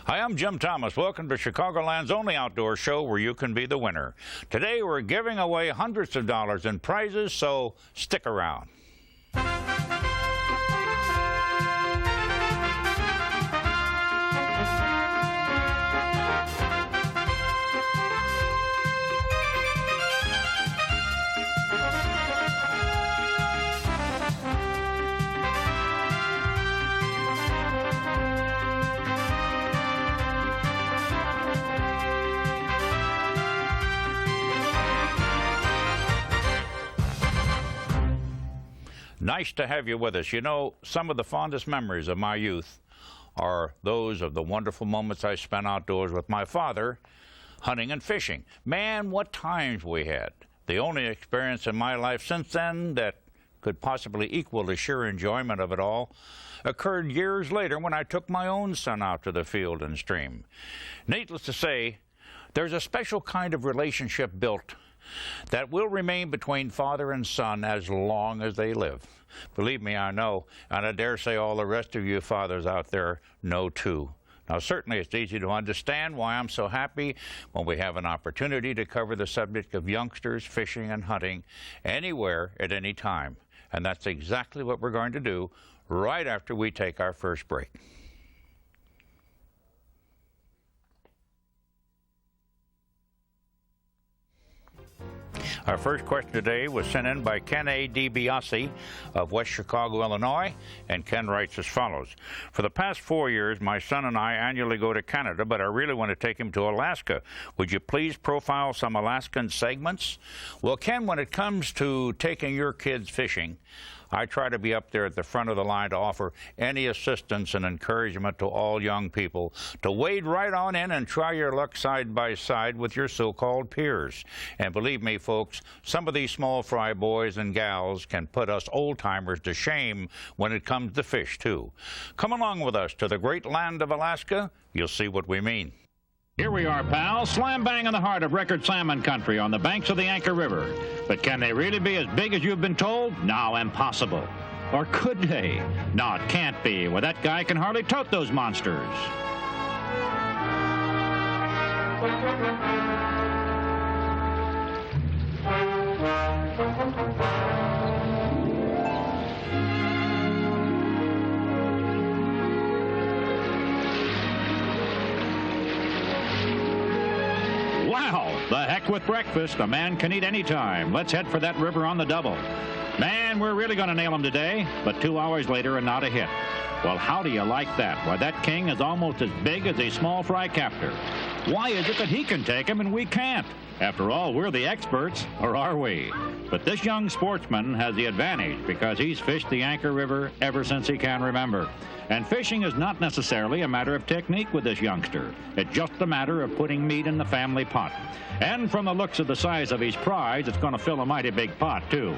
Hi, I'm Jim Thomas. Welcome to Chicagoland's only outdoor show where you can be the winner. Today we're giving away hundreds of dollars in prizes, so stick around. Nice to have you with us. You know, some of the fondest memories of my youth are those of the wonderful moments I spent outdoors with my father, hunting and fishing. Man, what times we had. The only experience in my life since then that could possibly equal the sheer enjoyment of it all occurred years later when I took my own son out to the field and stream. Needless to say, there's a special kind of relationship built that will remain between father and son as long as they live. Believe me, I know, and I dare say all the rest of you fathers out there know too. Now, certainly it's easy to understand why I'm so happy when we have an opportunity to cover the subject of youngsters fishing and hunting anywhere at any time. And that's exactly what we're going to do right after we take our first break. Our first question today was sent in by Ken A. DiBiase of West Chicago, Illinois, and Ken writes as follows. For the past 4 years, my son and I annually go to Canada, but I really want to take him to Alaska. Would you please profile some Alaskan segments? Well, Ken, when it comes to taking your kids fishing, I try to be up there at the front of the line to offer any assistance and encouragement to all young people to wade right on in and try your luck side by side with your so-called peers. And believe me, folks, some of these small fry boys and gals can put us old-timers to shame when it comes to fish, too. Come along with us to the great land of Alaska. You'll see what we mean. Here we are, pals, slam bang in the heart of record salmon country on the banks of the Anchor River. But can they really be as big as you've been told? No, impossible. Or could they? No, it can't be. Well, that guy can hardly tote those monsters. Wow, the heck with breakfast. A man can eat any time. Let's head for that river on the double. Man, we're really going to nail him today, but 2 hours later and not a hit. Well, how do you like that? Why, that king is almost as big as a small fry captor. Why is it that he can take him and we can't? After all, we're the experts, or are we? But this young sportsman has the advantage because he's fished the Anchor River ever since he can remember. And fishing is not necessarily a matter of technique with this youngster. It's just a matter of putting meat in the family pot. And from the looks of the size of his prize, it's going to fill a mighty big pot, too.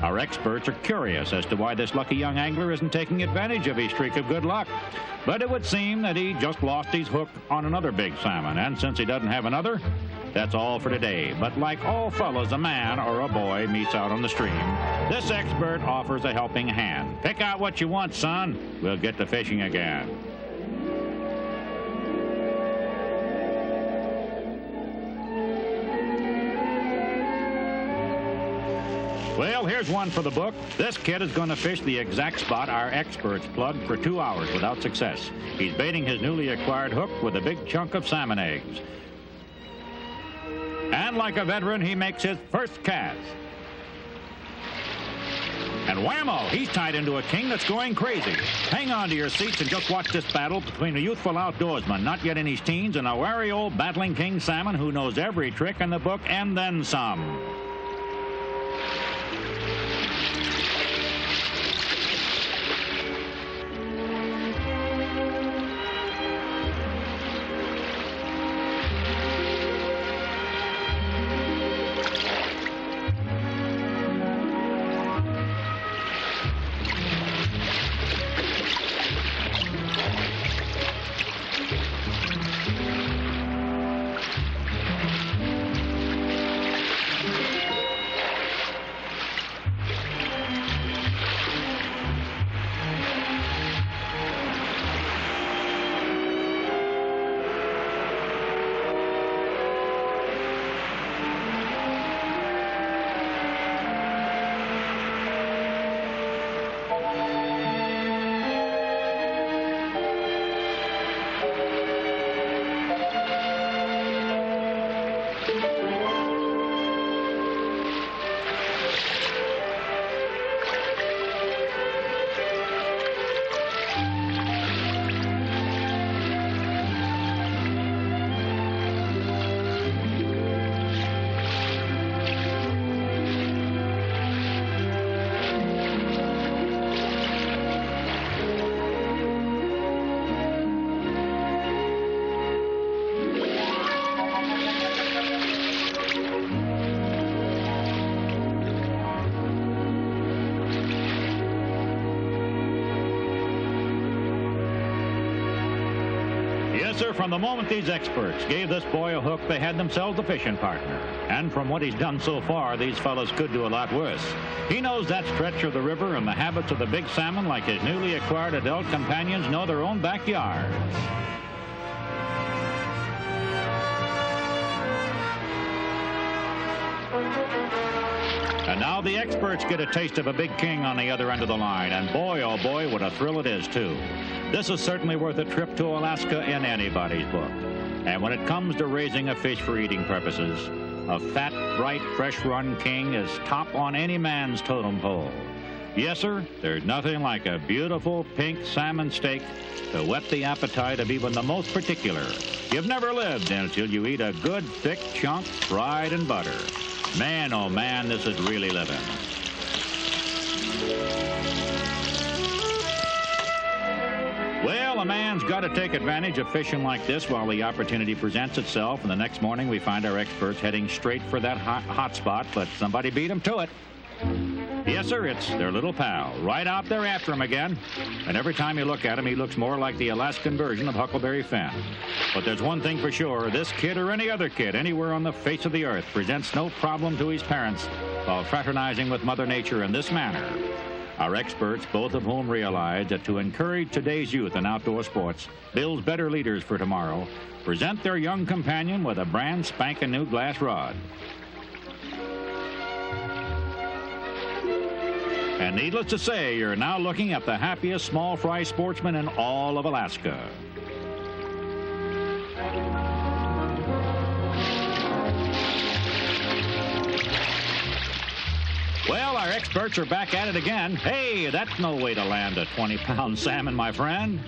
Our experts are curious as to why this lucky young angler isn't taking advantage of his streak of good luck. But it would seem that he just lost his hook on another big salmon, and since he doesn't have another, that's all for today. But like all fellows, a man or a boy meets out on the stream. This expert offers a helping hand. Pick out what you want, son. We'll get to fishing again. Well, here's one for the book. This kid is going to fish the exact spot our experts plugged for 2 hours without success. He's baiting his newly acquired hook with a big chunk of salmon eggs. And like a veteran, he makes his first cast. And whammo, he's tied into a king that's going crazy. Hang on to your seats and just watch this battle between a youthful outdoorsman, not yet in his teens, and a wary old battling king salmon who knows every trick in the book and then some. Yes, sir, from the moment these experts gave this boy a hook, they had themselves a fishing partner. And from what he's done so far, these fellows could do a lot worse. He knows that stretch of the river and the habits of the big salmon like his newly acquired adult companions know their own backyards. And now the experts get a taste of a big king on the other end of the line. And boy, oh boy, what a thrill it is, too. This is certainly worth a trip to Alaska in anybody's book. And when it comes to raising a fish for eating purposes, a fat, bright, fresh-run king is top on any man's totem pole. Yes, sir, there's nothing like a beautiful pink salmon steak to whet the appetite of even the most particular. You've never lived until you eat a good, thick chunk fried in butter. Man, oh man, this is really living. Well, a man's got to take advantage of fishing like this while the opportunity presents itself, and the next morning we find our experts heading straight for that hot spot, but somebody beat them to it. Yes, sir, it's their little pal, right out there after him again. And every time you look at him, he looks more like the Alaskan version of Huckleberry Finn. But there's one thing for sure, this kid or any other kid anywhere on the face of the earth presents no problem to his parents while fraternizing with Mother Nature in this manner. Our experts, both of whom realize that to encourage today's youth in outdoor sports builds better leaders for tomorrow, present their young companion with a brand spanking new glass rod. And needless to say, you're now looking at the happiest small fry sportsman in all of Alaska. Well, our experts are back at it again. Hey, that's no way to land a 20-pound salmon, my friend.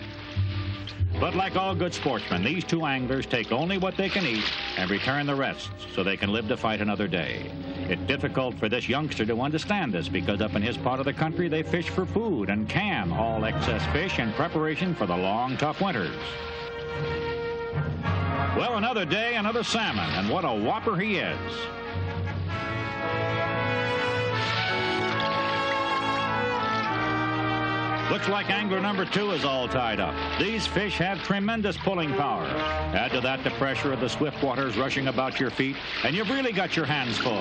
But like all good sportsmen, these two anglers take only what they can eat and return the rest so they can live to fight another day. It's difficult for this youngster to understand this because up in his part of the country, they fish for food and can all excess fish in preparation for the long, tough winters. Well, another day, another salmon, and what a whopper he is. Looks like angler number 2 is all tied up. These fish have tremendous pulling power. Add to that the pressure of the swift waters rushing about your feet, and you've really got your hands full.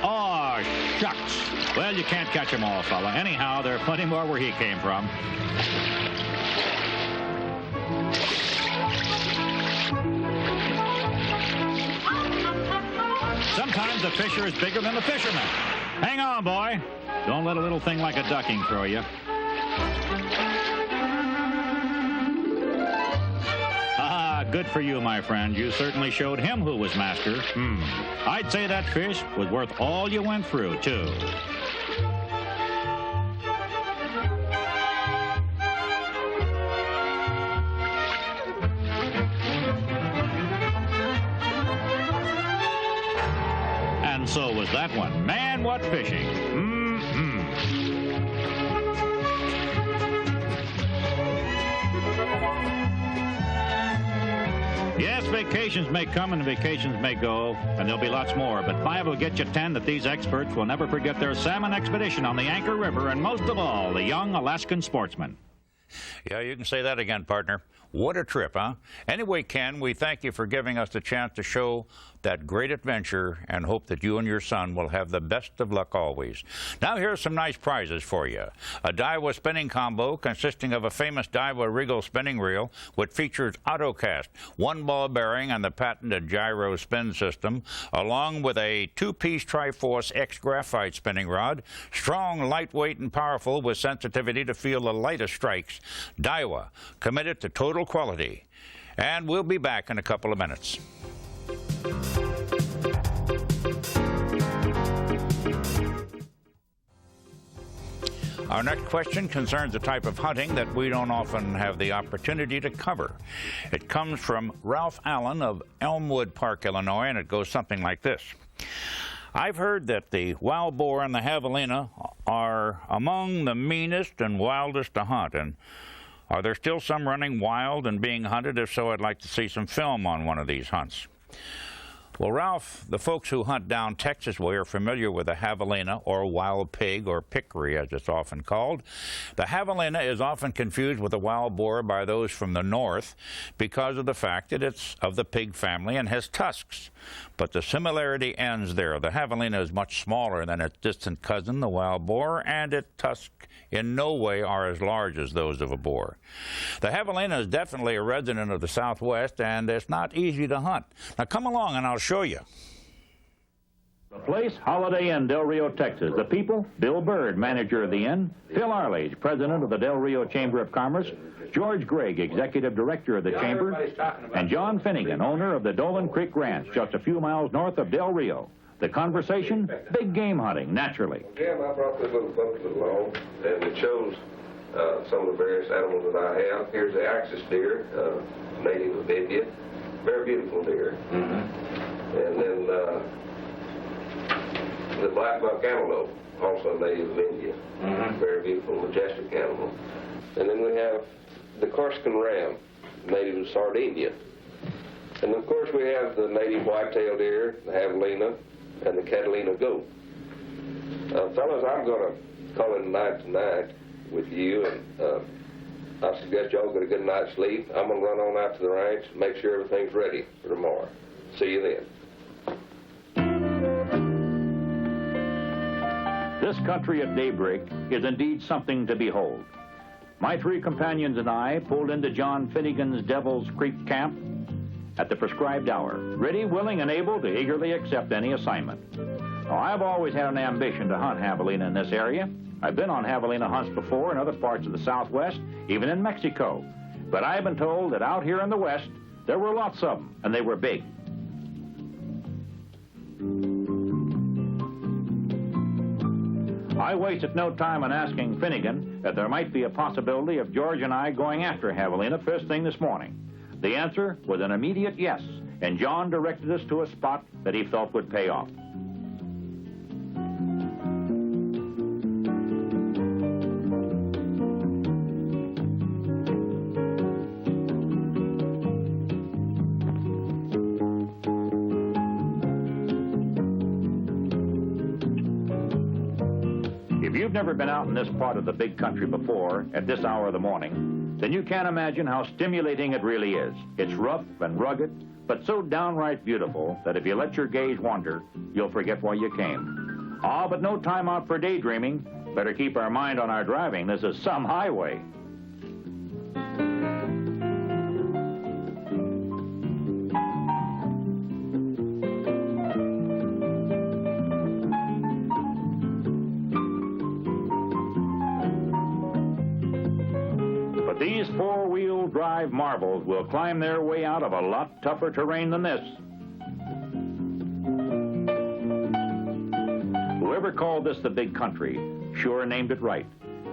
Oh, shucks. Well, you can't catch them all, fella. Anyhow, there are plenty more where he came from. Sometimes the fisher is bigger than the fisherman. Hang on, boy. Don't let a little thing like a ducking throw you. Ah, good for you, my friend. You certainly showed him who was master. I'd say that fish was worth all you went through, too. And so was that one. Man, what fishing. Yes, vacations may come and vacations may go, and there'll be lots more, but 5 will get you 10 that these experts will never forget their salmon expedition on the Anchor River, and most of all, the young Alaskan sportsman. Yeah, you can say that again, partner. What a trip, huh? Anyway, Ken, we thank you for giving us the chance to show that great adventure and hope that you and your son will have the best of luck always. Now, here's some nice prizes for you. A Daiwa spinning combo consisting of a famous Daiwa Regal spinning reel, which features AutoCast, 1-ball bearing and the patented gyro spin system, along with a 2-piece Triforce X graphite spinning rod, strong, lightweight, and powerful with sensitivity to feel the lightest strikes. Daiwa, committed to total quality. And we'll be back in a couple of minutes. Our next question concerns a type of hunting that we don't often have the opportunity to cover. It comes from Ralph Allen of Elmwood Park, Illinois, and it goes something like this. I've heard that the wild boar and the javelina are among the meanest and wildest to hunt, and are there still some running wild and being hunted? If so, I'd like to see some film on one of these hunts. Well, Ralph, the folks who hunt down Texas way are familiar with the javelina, or wild pig, or peccary as it's often called. The javelina is often confused with the wild boar by those from the north because of the fact that it's of the pig family and has tusks. But the similarity ends there. The javelina is much smaller than its distant cousin, the wild boar, and its tusks in no way are as large as those of a boar. The javelina is definitely a resident of the Southwest, and it's not easy to hunt. Now come along and I'll show you. The place, Holiday Inn, Del Rio, Texas. The people, Bill Bird, manager of the inn, Phil Arledge, president of the Del Rio Chamber of Commerce, George Gregg, executive director of the chamber, and John Finnegan, owner of the Dolan Creek Ranch, just a few miles north of Del Rio. The conversation, big game hunting, naturally. Jim, I brought this little booklet along, and it shows some of the various animals that I have. Here's the axis deer, native of India. Very beautiful deer. And then the black buck antelope, also native of India. Very beautiful, majestic animal. And then we have the Corsican ram, native of Sardinia. And of course we have the native white-tailed deer, the javelina, and the Catalina goat. Fellas, I'm going to call it a night tonight with you, and I suggest y'all get a good night's sleep. I'm going to run on out to the ranch and make sure everything's ready for tomorrow. See you then. This country at daybreak is indeed something to behold. My three companions and I pulled into John Finnegan's Devil's Creek camp at the prescribed hour, ready, willing, and able to eagerly accept any assignment. Now, I've always had an ambition to hunt javelina in this area. I've been on javelina hunts before in other parts of the Southwest, even in Mexico. But I've been told that out here in the West, there were lots of them, and they were big. I wasted no time in asking Finnegan that there might be a possibility of George and I going after javelina first thing this morning. The answer was an immediate yes, and John directed us to a spot that he felt would pay off. If you've never been out in this part of the big country before, at this hour of the morning, then you can't imagine how stimulating it really is. It's rough and rugged, but so downright beautiful that if you let your gaze wander, you'll forget why you came. Ah, but no time out for daydreaming. Better keep our mind on our driving. This is some highway. These four-wheel drive marvels will climb their way out of a lot tougher terrain than this. Whoever called this the big country sure named it right,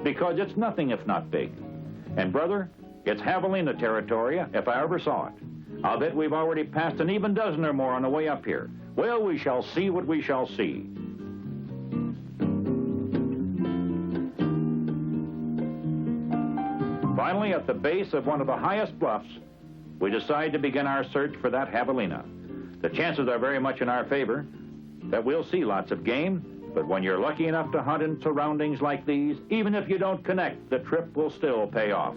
because it's nothing if not big. And brother, it's javelina territory if I ever saw it. I'll bet we've already passed an even dozen or more on the way up here. Well, we shall see what we shall see. Finally, at the base of one of the highest bluffs, we decide to begin our search for that javelina. The chances are very much in our favor that we'll see lots of game, but when you're lucky enough to hunt in surroundings like these, even if you don't connect, the trip will still pay off.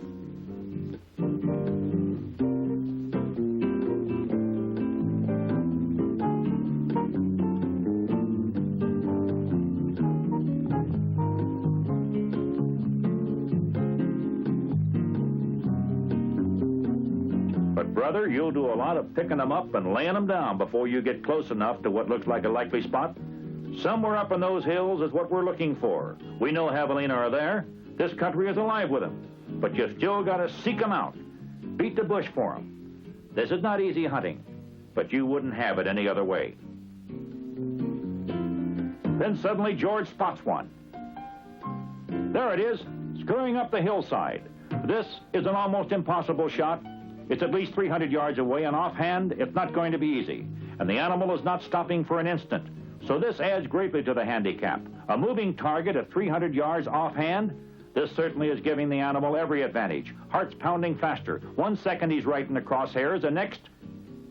Brother, you'll do a lot of picking them up and laying them down before you get close enough to what looks like a likely spot. Somewhere up in those hills is what we're looking for. We know javelina are there. This country is alive with them. But you still got to seek them out. Beat the bush for them. This is not easy hunting, but you wouldn't have it any other way. Then suddenly George spots one. There it is, scurrying up the hillside. This is an almost impossible shot. It's at least 300 yards away, and offhand, it's not going to be easy. And the animal is not stopping for an instant. So this adds greatly to the handicap. A moving target at 300 yards offhand, this certainly is giving the animal every advantage. Heart's pounding faster. 1 second he's right in the crosshairs, the next,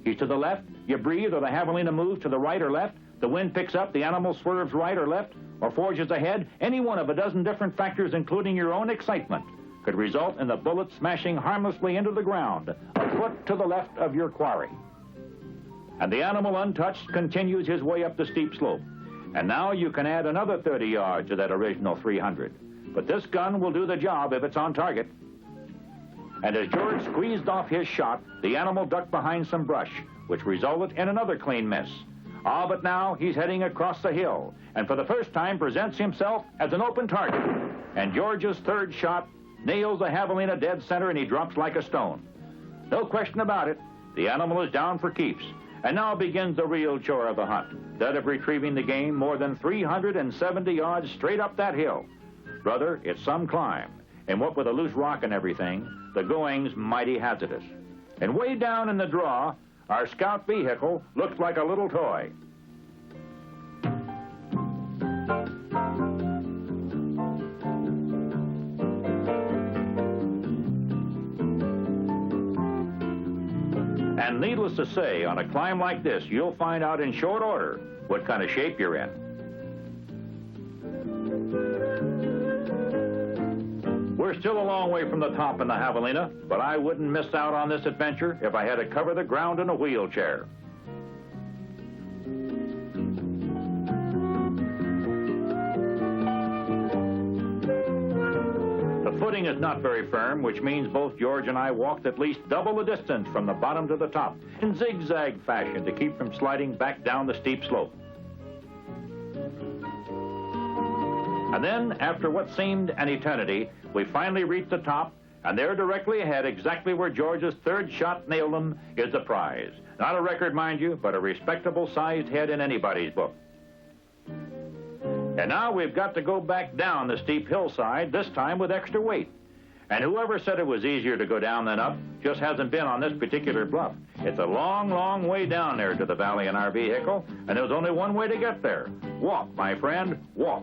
He's to the left, you breathe, or the javelina moves to the right or left. The wind picks up, the animal swerves right or left, or forges ahead. Any one of a dozen different factors, including your own excitement, could result in the bullet smashing harmlessly into the ground, a foot to the left of your quarry. And the animal, untouched, continues his way up the steep slope. And now you can add another 30 yards to that original 300. But this gun will do the job if it's on target. And as George squeezed off his shot, the animal ducked behind some brush, which resulted in another clean miss. Ah, but now he's heading across the hill, and for the first time presents himself as an open target. And George's third shot nails the javelina dead center, and he drops like a stone. No question about it, the animal is down for keeps. And now begins the real chore of the hunt, that of retrieving the game more than 370 yards straight up that hill. Brother, it's some climb, and what with a loose rock and everything, the going's mighty hazardous. And way down in the draw, our scout vehicle looks like a little toy. And needless to say, on a climb like this, you'll find out in short order what kind of shape you're in. We're still a long way from the top in the Javelina, but I wouldn't miss out on this adventure if I had to cover the ground in a wheelchair. The footing is not very firm, which means both George and I walked at least double the distance from the bottom to the top in zigzag fashion to keep from sliding back down the steep slope. And then, after what seemed an eternity, we finally reached the top, and there directly ahead, exactly where George's third shot nailed him, is the prize. Not a record, mind you, but a respectable-sized head in anybody's book. And now we've got to go back down the steep hillside, this time with extra weight. And whoever said it was easier to go down than up just hasn't been on this particular bluff. It's a long, long way down there to the valley in our vehicle, and there's only one way to get there. Walk, my friend, walk.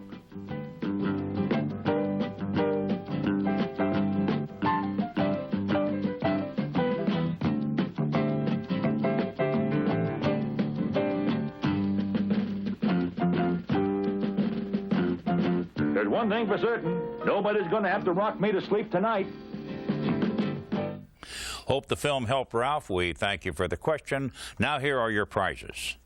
There's one thing for certain, nobody's going to have to rock me to sleep tonight. Hope the film helped, Ralph. We thank you for the question. Now here are your prizes.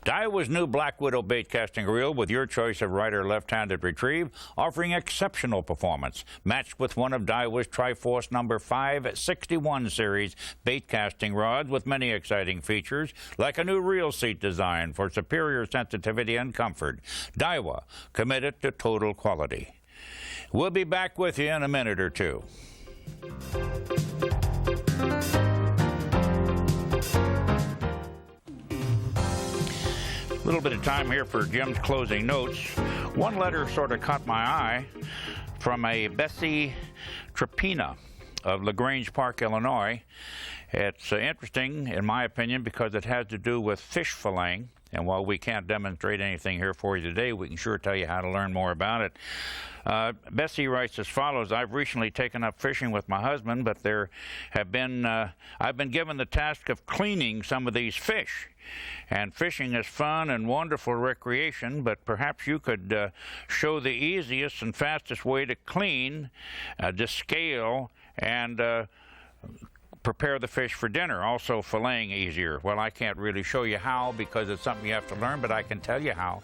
Daiwa's new Black Widow bait casting reel with your choice of right or left-handed retrieve, offering exceptional performance, matched with one of Daiwa's Triforce number 561 series bait casting rods with many exciting features, like a new reel seat design for superior sensitivity and comfort. Daiwa, committed to total quality. We'll be back with you in a minute or two. A little bit of time here for Jim's closing notes. One letter sort of caught my eye from a Bessie Trapina of LaGrange Park, Illinois. It's interesting, in my opinion, because it has to do with fish filleting. And while we can't demonstrate anything here for you today, we can sure tell you how to learn more about it. Bessie writes as follows: I've recently taken up fishing with my husband, but I've been given the task of cleaning some of these fish. And fishing is fun and wonderful recreation, but perhaps you could show the easiest and fastest way to clean, descale, and prepare the fish for dinner, also filleting easier. Well, I can't really show you how because it's something you have to learn, but I can tell you how.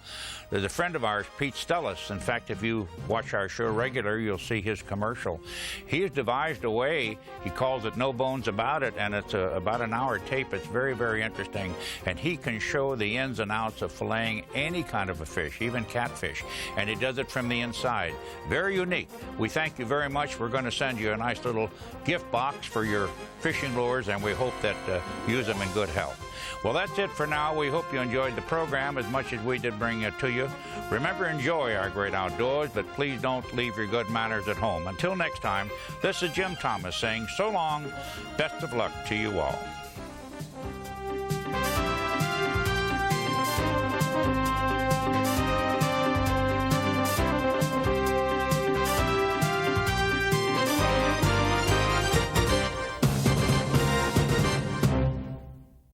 There's a friend of ours, Pete Stellis. In fact, if you watch our show regular, you'll see his commercial. He has devised a way, he calls it No Bones About It, and it's about an hour tape. It's very, very interesting, and he can show the ins and outs of filleting any kind of a fish, even catfish, and he does it from the inside. Very unique. We thank you very much. We're going to send you a nice little gift box for your fishing lures, and we hope that you use them in good health. Well, that's it for now. We hope you enjoyed the program as much as we did bring it to you. Remember, enjoy our great outdoors, but please don't leave your good manners at home. Until next time, this is Jim Thomas saying so long, best of luck to you all.